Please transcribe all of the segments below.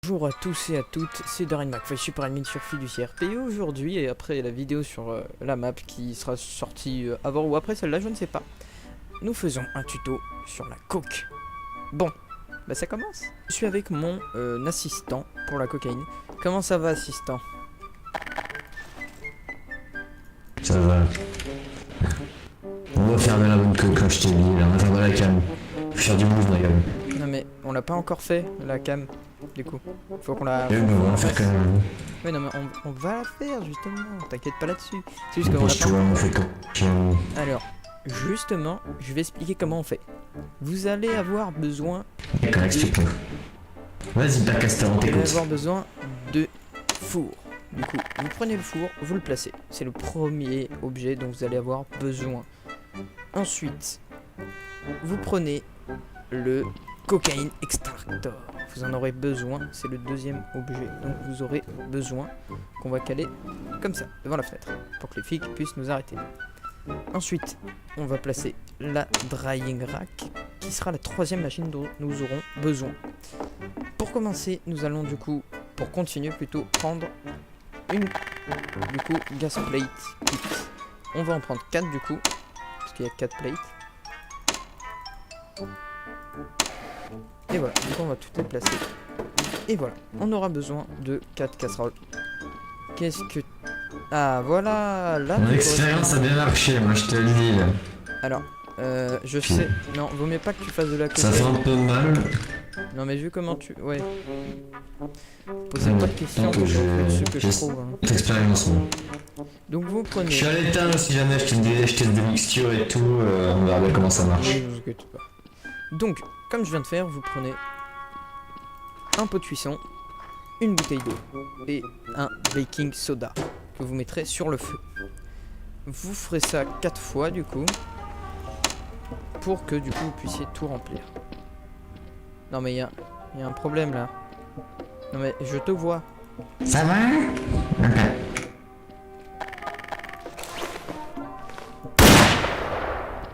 Bonjour à tous et à toutes, c'est Darren McFly, Super Admin sur Fiduciaire. Et aujourd'hui, et après la vidéo sur la map qui sera sortie avant ou après celle-là, je ne sais pas, nous faisons un tuto sur la coke. Bon, bah ça commence. Je suis avec mon assistant pour la cocaïne. Comment ça va, assistant? Ça va. On va faire de la bonne coke comme je t'ai dit, là, on va faire de la cam. Faut faire du move, ma gueule. Non mais on l'a pas encore fait, la cam, du coup. Faut qu'on la... Mais on va en faire quand même. Oui non mais on va la faire justement, t'inquiète pas là-dessus. C'est juste qu'on Bon, l'a si tu pas vois, encore on fait. fait comme... Alors, justement, je vais expliquer comment on fait. Vous allez avoir besoin... D'accord, explique-nous. Vas-y, Bacaster, on Vous allez t'écoute. avoir besoin de four. Du coup, vous prenez le four, vous le placez. C'est le premier objet dont vous allez avoir besoin. Ensuite, vous prenez le cocaïne extractor. Vous en aurez besoin, c'est le deuxième objet. Donc vous aurez besoin qu'on va caler comme ça, devant la fenêtre, pour que les flics puissent nous arrêter. Ensuite, on va placer la drying rack, qui sera la troisième machine dont nous aurons besoin. Pour commencer, nous allons du coup, pour continuer plutôt, prendre une gas plate kit. On va en prendre 4 du coup, parce qu'il y a 4 plates. Et voilà, donc on va toutes les placer. Et voilà, on aura besoin de 4 casseroles. Qu'est-ce que... Ah voilà, là... Mon expérience a bien marché, moi je te le dis. Là. Alors, je sais... Non, vaut mieux pas que tu fasses de la Ça fait un peu mal. Non mais vu comment tu... Ouais. Posez pas de questions, que ce que je j'ai trouve. Hein. cette expérience, moi. Donc vous prenez... Je suis à l'état si jamais je teste des mixtures et tout, on verra bien comment ça marche. Oui, vous inquiétez pas. Donc, comme je viens de faire, vous prenez un pot de cuisson, une bouteille d'eau et un baking soda que vous mettrez sur le feu. Vous ferez ça 4 fois du coup pour que du coup vous puissiez tout remplir. Non mais il y a un problème là. Non mais je te vois. Ça va?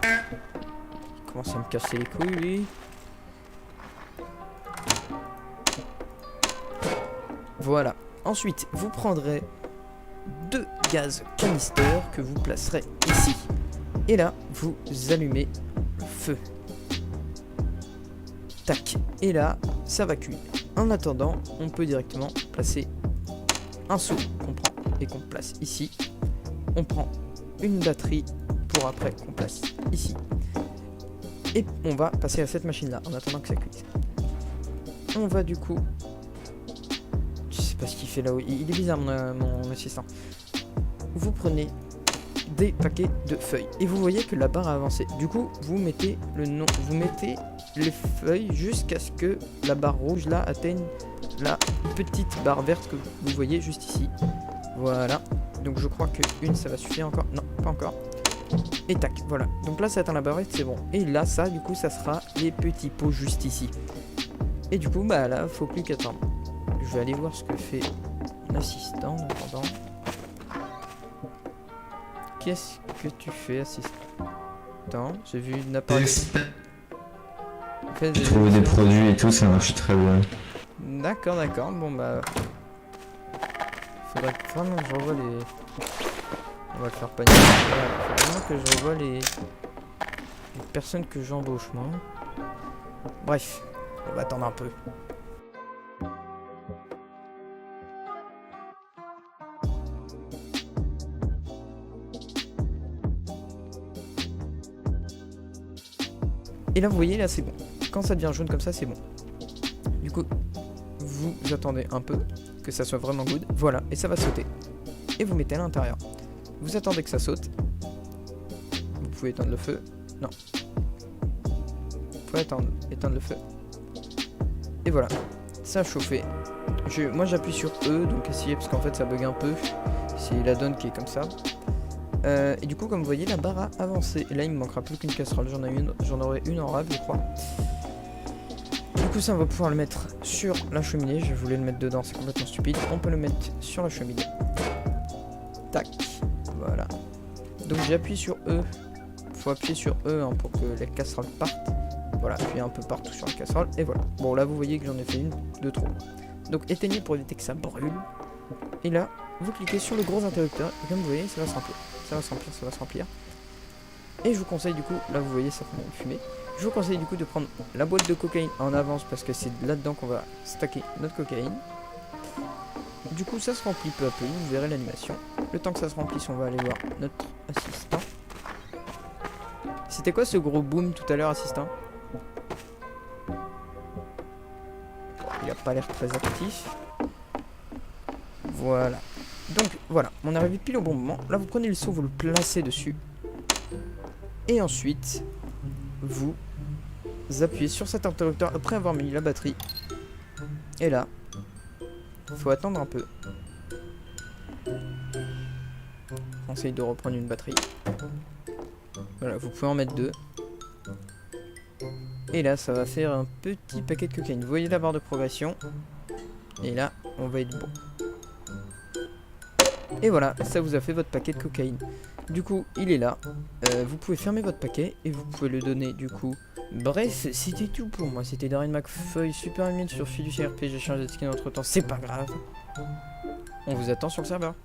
Il commence à me casser les couilles lui. Voilà. Ensuite, vous prendrez 2 gaz canister que vous placerez ici. Et là, vous allumez le feu. Tac. Et là, ça va cuire. En attendant, on peut directement placer un seau qu'on prend et qu'on place ici. On prend une batterie pour après qu'on place ici. Et on va passer à cette machine-là en attendant que ça cuise. On va du coup... Je sais pas ce qu'il fait là-haut. Il est bizarre mon assistant. Vous prenez des paquets de feuilles. Et vous voyez que la barre a avancé. Du coup, vous mettez le nom. Vous mettez les feuilles jusqu'à ce que la barre rouge là atteigne la petite barre verte que vous voyez juste ici. Voilà. Donc je crois que une ça va suffire encore. Non, pas encore. Et tac, voilà. Donc là ça atteint la barre verte, c'est bon. Et là ça du coup ça sera les petits pots juste ici. Et du coup bah là faut plus qu'attendre. Je vais aller voir ce que fait l'assistant en attendant. Qu'est-ce que tu fais, assistant? J'ai vu une appareil. J'ai trouvé des produits et tout, ça marche très bien. D'accord, d'accord. Bon bah. Faudrait vraiment que je revoie les. On va le faire paniquer. Voilà, faut vraiment que je revoie les personnes que j'embauche moi. Bref, on va attendre un peu. Et là vous voyez là c'est bon. Quand ça devient jaune comme ça c'est bon. Du coup vous attendez un peu que ça soit vraiment good. Voilà et ça va sauter. Et vous mettez à l'intérieur. Vous attendez que ça saute. Vous pouvez éteindre le feu. Non. Vous pouvez éteindre le feu. Et voilà. Ça a chauffé. Moi j'appuie sur E donc essayez parce qu'en fait ça bug un peu. C'est la donne qui est comme ça. Et du coup comme vous voyez la barre a avancé. Et là il me manquera plus qu'une casserole. J'en aurai une en rab je crois. Du coup ça on va pouvoir le mettre sur la cheminée. Je voulais le mettre dedans, c'est complètement stupide. On peut le mettre sur la cheminée. Tac. Voilà. Donc j'appuie sur E. Faut appuyer sur E hein, pour que les casseroles partent. Voilà, appuyer un peu partout sur la casserole. Et voilà. Bon là vous voyez que j'en ai fait une de trop. Donc éteignez pour éviter que ça brûle. Et là, vous cliquez sur le gros interrupteur. Et comme vous voyez, ça va se remplir. Ça va se remplir, ça va se remplir. Et je vous conseille du coup, là vous voyez ça fait une fumée. Je vous conseille du coup de prendre la boîte de cocaïne en avance parce que c'est là-dedans qu'on va stacker notre cocaïne. Du coup ça se remplit peu à peu, vous verrez l'animation. Le temps que ça se remplisse, on va aller voir notre assistant. C'était quoi ce gros boom tout à l'heure, assistant? Il a pas l'air très actif. Voilà. Donc voilà, on est arrivé pile au bon moment. Là vous prenez le seau, vous le placez dessus. Et ensuite, vous appuyez sur cet interrupteur après avoir mis la batterie. Et là, il faut attendre un peu. On essaye de reprendre une batterie. Voilà, vous pouvez en mettre 2. Et là, ça va faire un petit paquet de cocaïne. Vous voyez la barre de progression. Et là, on va être bon. Et voilà, ça vous a fait votre paquet de cocaïne. Du coup, il est là. Vous pouvez fermer votre paquet et vous pouvez le donner du coup. Bref, c'était tout pour moi. C'était Darren McFeuille, super humide sur Fiducia RP. J'ai changé de skin entre temps, c'est pas grave. On vous attend sur le serveur.